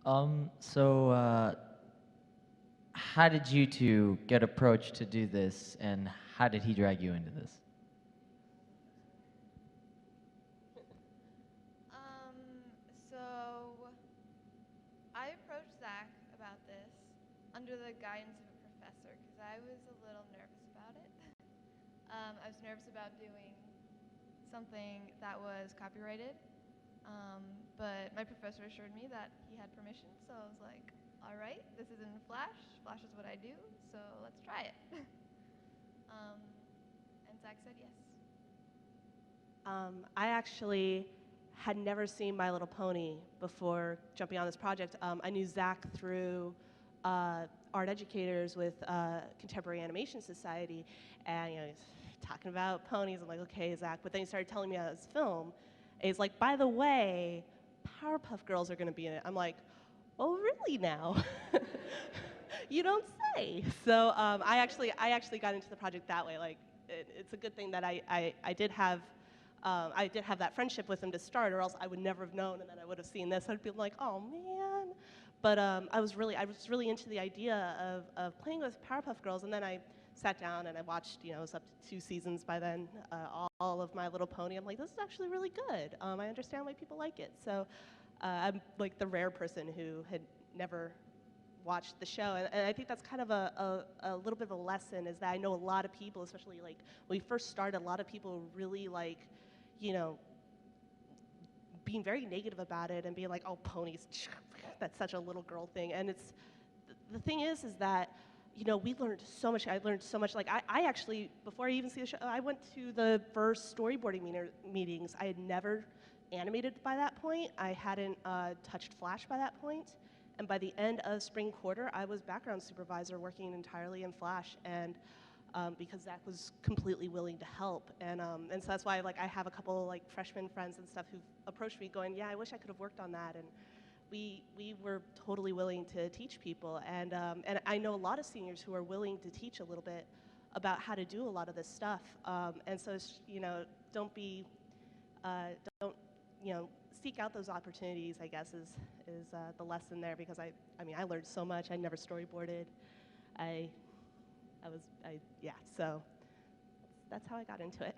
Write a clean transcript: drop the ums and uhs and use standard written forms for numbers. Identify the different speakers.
Speaker 1: So how did you two get approached to do this, and how did he drag you into this?
Speaker 2: So I approached Zach about this under the guidance of a professor because I was a little nervous about it. I was nervous about doing something that was copyrighted, but my professor assured me that he had permission, so I was like, all right, this is in Flash. Flash is what I do, so let's try it. And Zach said yes.
Speaker 3: I actually had never seen My Little Pony before jumping on this project. I knew Zach through art educators with Contemporary Animation Society, and he's talking about ponies. I'm like, okay, Zach. But then he started telling me about his film. And he's like, by the way, Powerpuff Girls are going to be in it. I'm like, oh, really now? You don't say. So I actually got into the project that way. Like, it's a good thing that I did have that friendship with him to start, or else I would never have known, and then I would have seen this. I'd be like, oh man. But I was really into the idea of playing with Powerpuff Girls, and then I sat down and I watched. It was up to 2 seasons by then, all of My Little Pony. I'm like, this is actually really good. I understand why people like it. So I'm like the rare person who had never watched the show, and I think that's kind of a little bit of a lesson, is that I know a lot of people, especially like when we first started, a lot of people really like, being very negative about it and being like, oh, ponies, that's such a little girl thing. And it's, the thing is that, we learned so much. I learned so much. Like, I actually, before I even see the show, I went to the first storyboarding meetings. I had never animated by that point. I hadn't touched Flash by that point. And by the end of spring quarter, I was background supervisor working entirely in Flash. And because Zach was completely willing to help, and so that's why I have a couple like freshman friends and stuff who've approached me going, yeah, I wish I could have worked on that, and we were totally willing to teach people, and I know a lot of seniors who are willing to teach a little bit about how to do a lot of this stuff, and so it's, don't be don't seek out those opportunities, I guess, is the lesson there, because I learned so much. I never storyboarded. Yeah, so that's how I got into it.